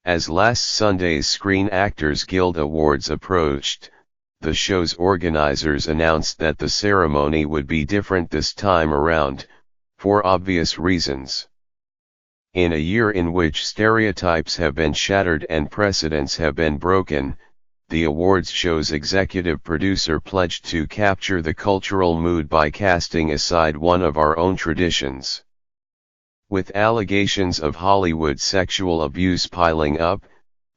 As last Sunday's Screen Actors Guild Awards approached, the show's organizers announced that the ceremony would be different this time around, for obvious reasons. In a year in which stereotypes have been shattered and precedents have been broken, the awards show's executive producer pledged to capture the cultural mood by casting aside one of our own traditions. With allegations of Hollywood sexual abuse piling up,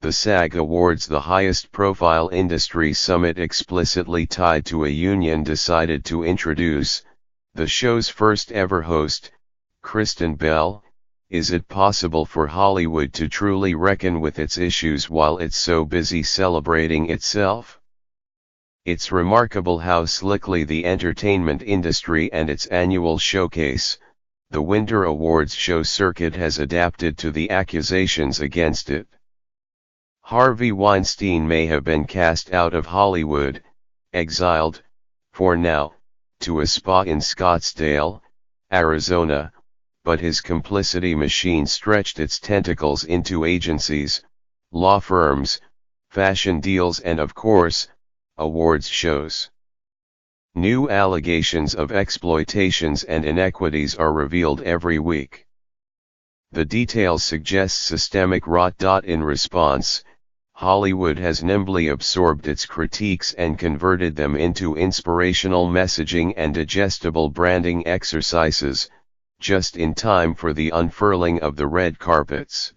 the SAG Awards, the highest-profile industry summit explicitly tied to a union, decided to introduce the show's first-ever host, Kristen Bell. Is it possible for Hollywood to truly reckon with its issues while it's so busy celebrating itself? It's remarkable how slickly the entertainment industry and its annual showcase, the Winter Awards show circuit, has adapted to the accusations against it. Harvey Weinstein may have been cast out of Hollywood, exiled, for now, to a spa in Scottsdale, Arizona, but his complicity machine stretched its tentacles into agencies, law firms, fashion deals, and of course, awards shows. New allegations of exploitations and inequities are revealed every week. The details suggest systemic rot. In response, Hollywood has nimbly absorbed its critiques and converted them into inspirational messaging and digestible branding exercises, just in time for the unfurling of the red carpets.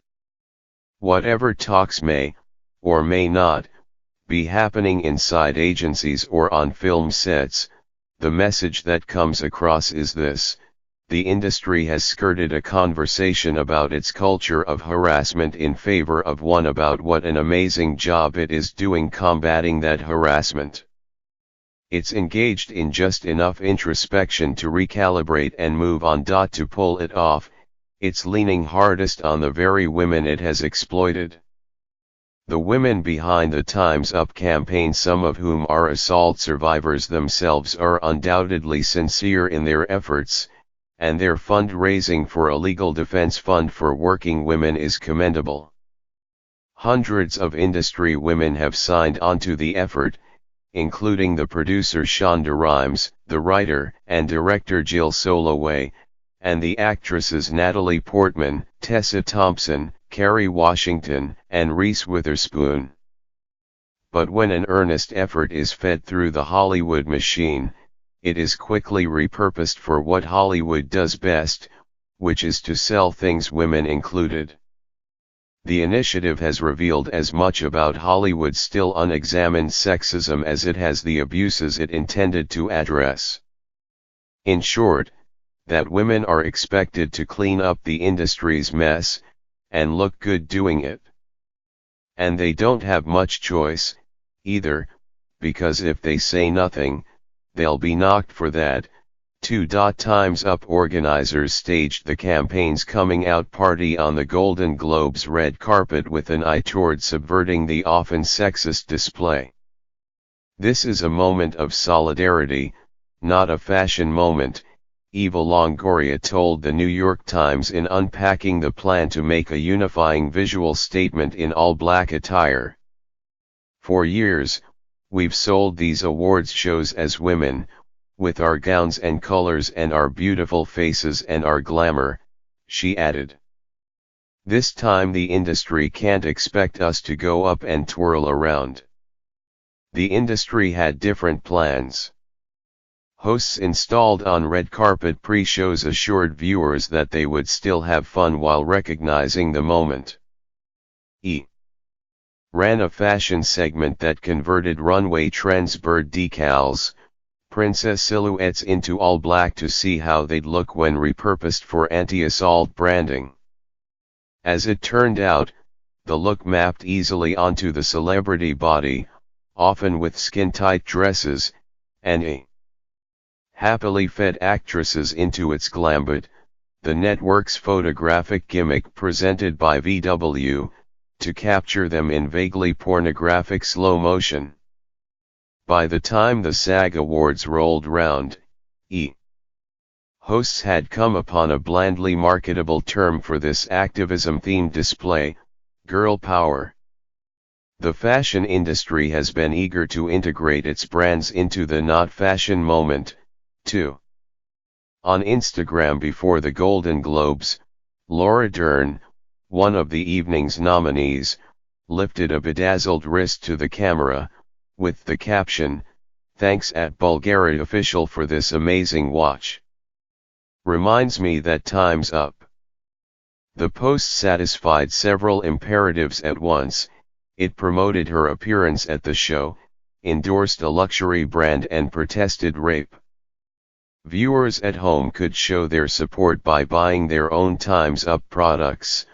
Whatever talks may, or may not, be happening inside agencies or on film sets, the message that comes across is this: the industry has skirted a conversation about its culture of harassment in favor of one about what an amazing job it is doing combating that harassment. It's engaged in just enough introspection to recalibrate and move on. To pull it off, it's leaning hardest on the very women it has exploited. The women behind the Time's Up campaign, some of whom are assault survivors themselves, are undoubtedly sincere in their efforts, and their fundraising for a legal defense fund for working women is commendable. Hundreds of industry women have signed on to the effort, including the producer Shonda Rhimes, the writer and director Jill Soloway, and the actresses Natalie Portman, Tessa Thompson, Kerry Washington, and Reese Witherspoon. But when an earnest effort is fed through the Hollywood machine, it is quickly repurposed for what Hollywood does best, which is to sell things, women included. The initiative has revealed as much about Hollywood's still unexamined sexism as it has the abuses it intended to address. In short, that women are expected to clean up the industry's mess, and look good doing it. And they don't have much choice, either, because if they say nothing, they'll be knocked for that. Time's Up organizers staged the campaign's coming out party on the Golden Globes red carpet with an eye toward subverting the often sexist display. This is a moment of solidarity, not a fashion moment, Eva Longoria told the New York Times in unpacking the plan to make a unifying visual statement in all-black attire. For years, we've sold these awards shows as women, with our gowns and colors and our beautiful faces and our glamour, she added. This time the industry can't expect us to go up and twirl around. The industry had different plans. Hosts installed on red carpet pre-shows assured viewers that they would still have fun while recognizing the moment. Ran a fashion segment that converted runway trends, bird decals, princess silhouettes into all black to see how they'd look when repurposed for anti-assault branding. As it turned out, the look mapped easily onto the celebrity body, often with skin-tight dresses, and happily fed actresses into its gambit, the network's photographic gimmick presented by VW, to capture them in vaguely pornographic slow motion. By the time the SAG Awards rolled round, hosts had come upon a blandly marketable term for this activism-themed display: Girl power. The fashion industry has been eager to integrate its brands into the not fashion moment, too. On Instagram before the Golden Globes, Laura Dern, one of the evening's nominees, lifted a bedazzled wrist to the camera, with the caption, "Thanks at Bulgari official for this amazing watch. Reminds me that time's up." The post satisfied several imperatives at once. It promoted her appearance at the show, endorsed a luxury brand and protested rape. Viewers at home could show their support by buying their own Time's Up products,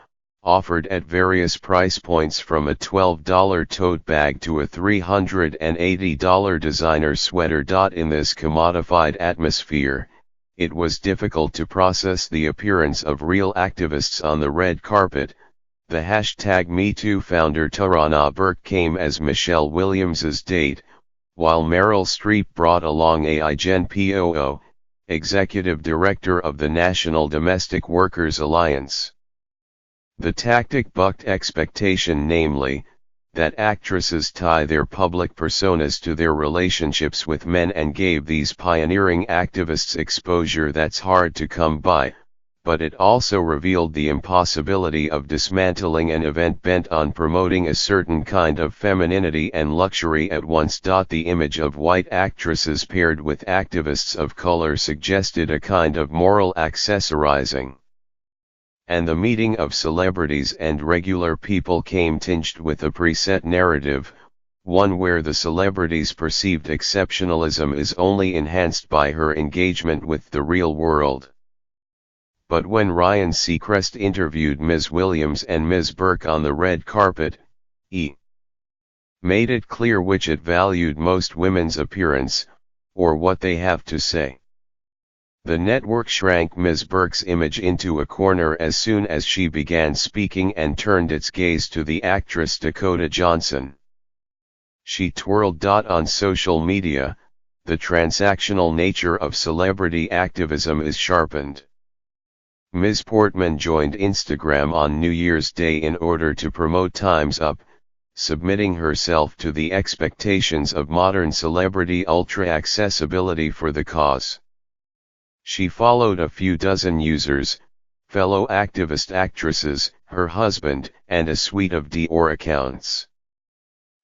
offered at various price points from a $12 tote bag to a $380 designer sweater. In this commodified atmosphere, it was difficult to process the appearance of real activists on the red carpet. The hashtag #MeToo founder Tarana Burke came as Michelle Williams's date, while Meryl Streep brought along Ai-jen Poo, executive director of the National Domestic Workers Alliance. The tactic bucked expectation, namely, that actresses tie their public personas to their relationships with men, and gave these pioneering activists exposure that's hard to come by, but it also revealed the impossibility of dismantling an event bent on promoting a certain kind of femininity and luxury at once. The image of white actresses paired with activists of color suggested a kind of moral accessorizing. And the meeting of celebrities and regular people came tinged with a preset narrative, one where the celebrity's perceived exceptionalism is only enhanced by her engagement with the real world. But when Ryan Seacrest interviewed Ms. Williams and Ms. Burke on the red carpet, he made it clear which it valued most: women's appearance, or what they have to say. The network shrank Ms. Burke's image into a corner as soon as she began speaking and turned its gaze to the actress Dakota Johnson. She twirled. On social media, the transactional nature of celebrity activism is sharpened. Ms. Portman joined Instagram on New Year's Day in order to promote Time's Up, submitting herself to the expectations of modern celebrity ultra-accessibility for the cause. She followed a few dozen users, fellow activist actresses, her husband, and a suite of Dior accounts.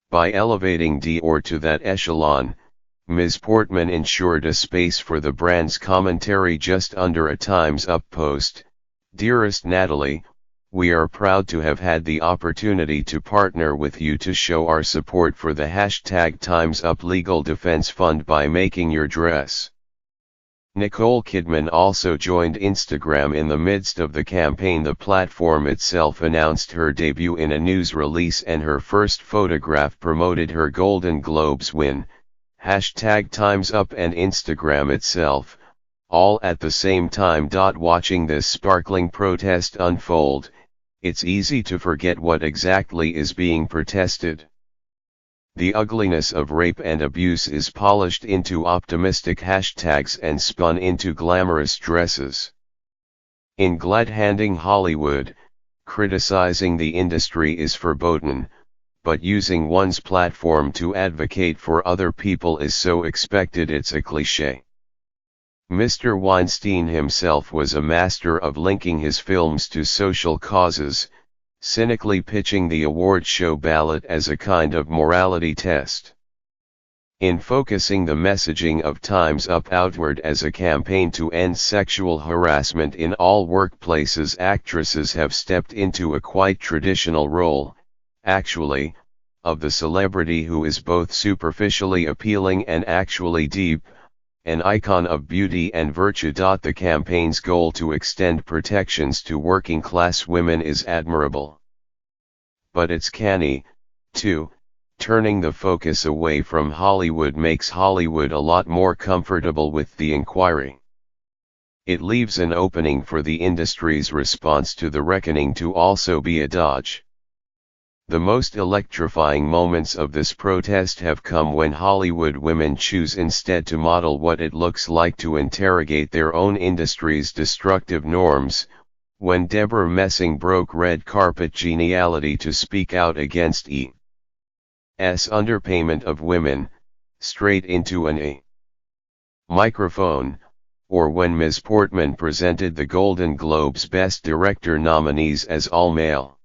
By elevating Dior to that echelon, Ms. Portman ensured a space for the brand's commentary just under a Time's Up post. "Dearest Natalie, we are proud to have had the opportunity to partner with you to show our support for the hashtag Time's Up Legal Defense Fund by making your dress." Nicole Kidman also joined Instagram in the midst of the campaign. The platform itself announced her debut in a news release, and her first photograph promoted her Golden Globes win. Hashtag Time's Up and Instagram itself, all at the same time. Watching this sparkling protest unfold, it's easy to forget what exactly is being protested. The ugliness of rape and abuse is polished into optimistic hashtags and spun into glamorous dresses. In glad-handing Hollywood, criticizing the industry is verboten, but using one's platform to advocate for other people is so expected it's a cliché. Mr. Weinstein himself was a master of linking his films to social causes, cynically pitching the award show ballot as a kind of morality test. In focusing the messaging of Time's Up outward as a campaign to end sexual harassment in all workplaces, actresses have stepped into a quite traditional role, actually, of the celebrity who is both superficially appealing and actually deep, an icon of beauty and virtue. The campaign's goal to extend protections to working-class women is admirable. But it's canny, too. Turning the focus away from Hollywood makes Hollywood a lot more comfortable with the inquiry. It leaves an opening for the industry's response to the reckoning to also be a dodge. The most electrifying moments of this protest have come when Hollywood women choose instead to model what it looks like to interrogate their own industry's destructive norms, When Deborah Messing broke red carpet geniality to speak out against E.'s underpayment of women, straight into an A microphone, or when Ms. Portman presented the Golden Globes Best Director nominees as all male.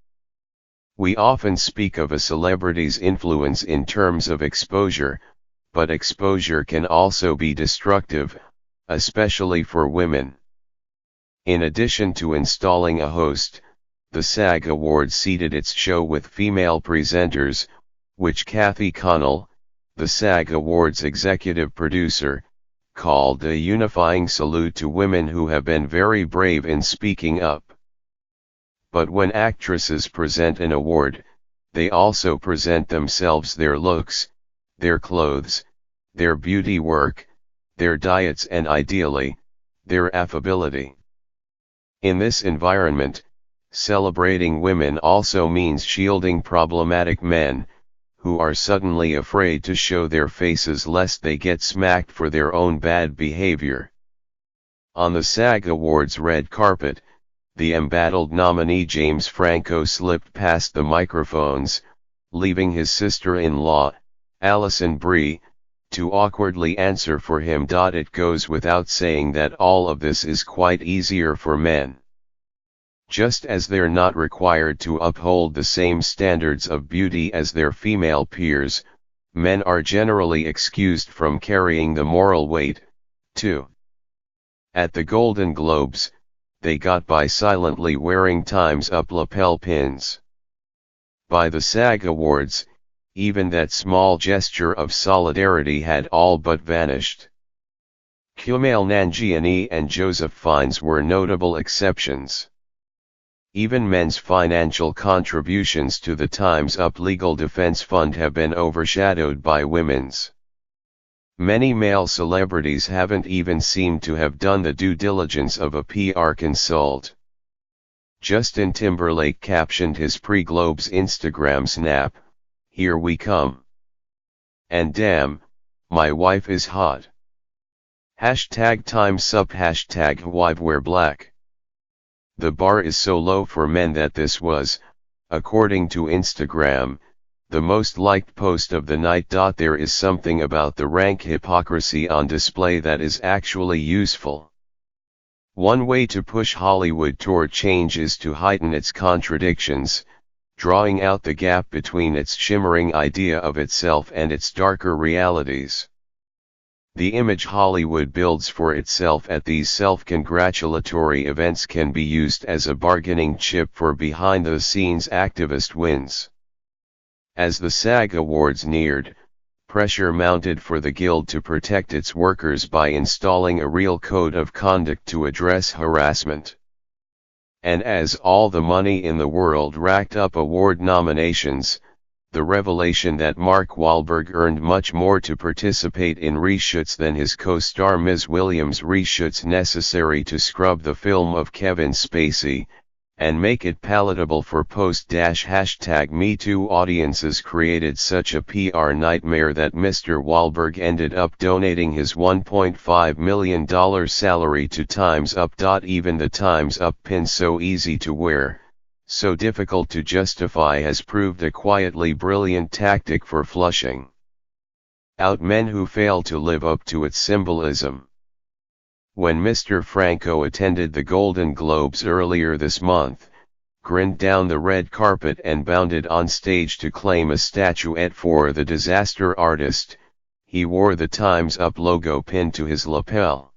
We often speak of a celebrity's influence in terms of exposure, but exposure can also be destructive, especially for women. In addition to installing a host, the SAG Awards seeded its show with female presenters, which Kathy Connell, the SAG Awards executive producer, called a unifying salute to women who have been very brave in speaking up. But when actresses present an award, they also present themselves, their looks, their clothes, their beauty work, their diets, and ideally, their affability. In this environment, celebrating women also means shielding problematic men, who are suddenly afraid to show their faces lest they get smacked for their own bad behavior. On the SAG Awards red carpet, the embattled nominee James Franco slipped past the microphones, leaving his sister-in-law, Alison Brie, to awkwardly answer for him. It goes without saying that all of this is quite easier for men. Just as they're not required to uphold the same standards of beauty as their female peers, men are generally excused from carrying the moral weight, too. At the Golden Globes, they got by silently wearing Time's Up lapel pins. By the SAG Awards, even that small gesture of solidarity had all but vanished. Kumail Nanjiani and Joseph Fiennes were notable exceptions. Even men's financial contributions to the Time's Up Legal Defense Fund have been overshadowed by women's. Many male celebrities haven't even seemed to have done the due diligence of a PR consult. Justin Timberlake captioned his pre-Globes Instagram snap, "Here we come. And damn, my wife is hot. #TimesUp #WiveWearBlack." The bar is so low for men that this was, according to Instagram, the most liked post of the night. There is something about the rank hypocrisy on display that is actually useful. One way to push Hollywood toward change is to heighten its contradictions, drawing out the gap between its shimmering idea of itself and its darker realities. The image Hollywood builds for itself at these self-congratulatory events can be used as a bargaining chip for behind-the-scenes activist wins. As the SAG Awards neared, pressure mounted for the Guild to protect its workers by installing a real code of conduct to address harassment. And as all the money in the world racked up award nominations, the revelation that Mark Wahlberg earned much more to participate in reshoots than his co-star Ms. Williams' reshoots necessary to scrub the film of Kevin Spacey, and make it palatable for post-#MeToo audiences created such a PR nightmare that Mr. Wahlberg ended up donating his $1.5 million salary to Time's Up. Even the Time's Up pin, so easy to wear, so difficult to justify, has proved a quietly brilliant tactic for flushing out men who fail to live up to its symbolism. When Mr. Franco attended the Golden Globes earlier this month, grinned down the red carpet and bounded on stage to claim a statuette for the disaster artist, he wore the Time's Up logo pinned to his lapel.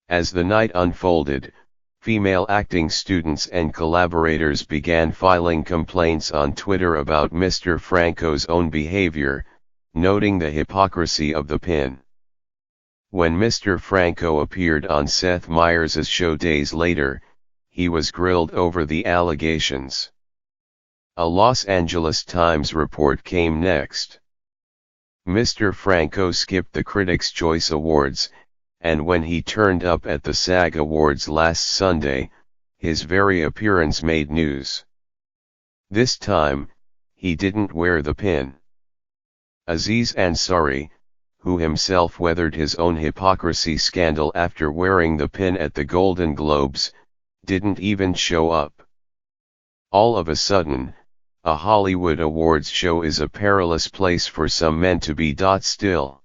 As the night unfolded, female acting students and collaborators began filing complaints on Twitter about Mr. Franco's own behavior, noting the hypocrisy of the pin. When Mr. Franco appeared on Seth Meyers' show days later, he was grilled over the allegations. A Los Angeles Times report came next. Mr. Franco skipped the Critics' Choice Awards, and when he turned up at the SAG Awards last Sunday, his very appearance made news. This time, he didn't wear the pin. Aziz Ansari, who himself weathered his own hypocrisy scandal after wearing the pin at the Golden Globes, didn't even show up. All of a sudden, a Hollywood awards show is a perilous place for some men to be. Still.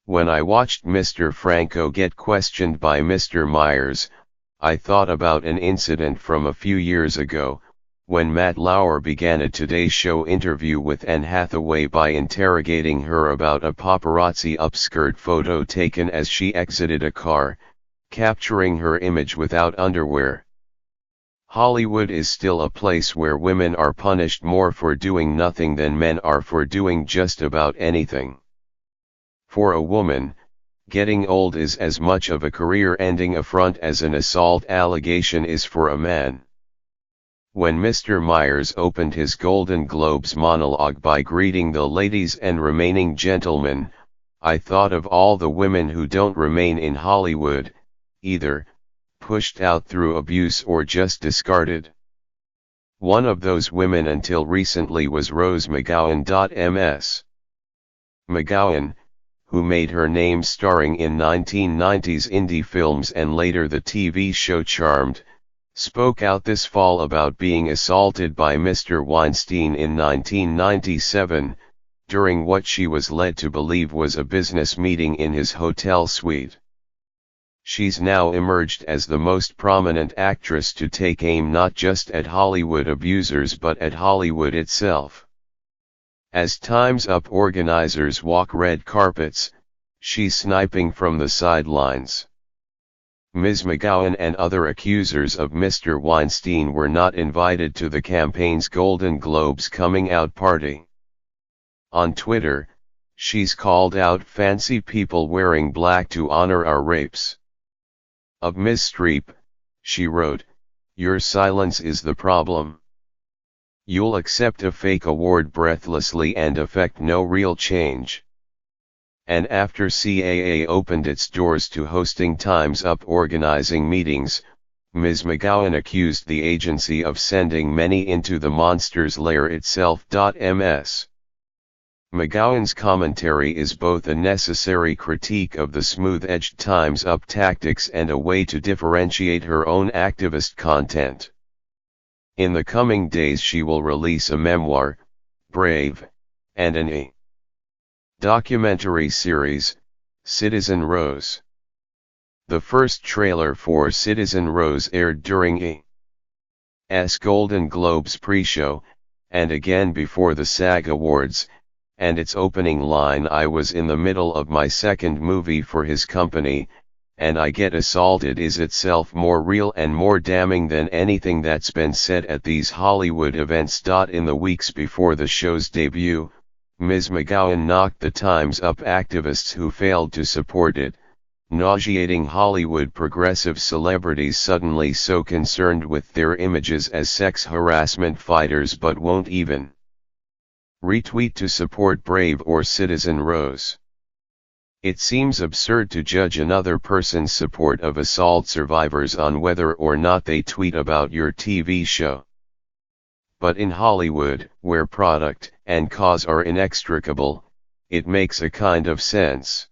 When I watched Mr. Franco get questioned by Mr. Myers, I thought about an incident from a few years ago, when Matt Lauer began a Today Show interview with Anne Hathaway by interrogating her about a paparazzi upskirt photo taken as she exited a car, capturing her image without underwear. Hollywood is still a place where women are punished more for doing nothing than men are for doing just about anything. For a woman, getting old is as much of a career-ending affront as an assault allegation is for a man. When Mr. Myers opened his Golden Globes monologue by greeting the ladies and remaining gentlemen, I thought of all the women who don't remain in Hollywood, either pushed out through abuse or just discarded. One of those women until recently was Rose McGowan. Ms. McGowan, who made her name starring in 1990s indie films and later the TV show Charmed, spoke out this fall about being assaulted by Mr. Weinstein in 1997, during what she was led to believe was a business meeting in his hotel suite. She's now emerged as the most prominent actress to take aim not just at Hollywood abusers but at Hollywood itself. As Time's Up organizers walk red carpets, she's sniping from the sidelines. Ms. McGowan and other accusers of Mr. Weinstein were not invited to the campaign's Golden Globes coming out party. On Twitter, she's called out fancy people wearing black to honor our rapes. Of Ms. Streep, she wrote, "Your silence is the problem. You'll accept a fake award breathlessly and affect no real change." And after CAA opened its doors to hosting Time's Up organizing meetings, Ms. McGowan accused the agency of sending many into the monster's lair itself. Ms. McGowan's commentary is both a necessary critique of the smooth-edged Time's Up tactics and a way to differentiate her own activist content. In the coming days she will release a memoir, Brave, and an documentary series, Citizen Rose. The first trailer for Citizen Rose aired during E!'s Golden Globes pre-show, and again before the SAG Awards, and its opening line, "I was in the middle of my second movie for his company, and I get assaulted," is itself more real and more damning than anything that's been said at these Hollywood events. In the weeks before the show's debut, Ms. McGowan knocked the Time's Up activists who failed to support it, nauseating Hollywood progressive celebrities suddenly so concerned with their images as sex harassment fighters but won't even retweet to support Brave or Citizen Rose. It seems absurd to judge another person's support of assault survivors on whether or not they tweet about your TV show. But in Hollywood, where product and cause are inextricable, it makes a kind of sense.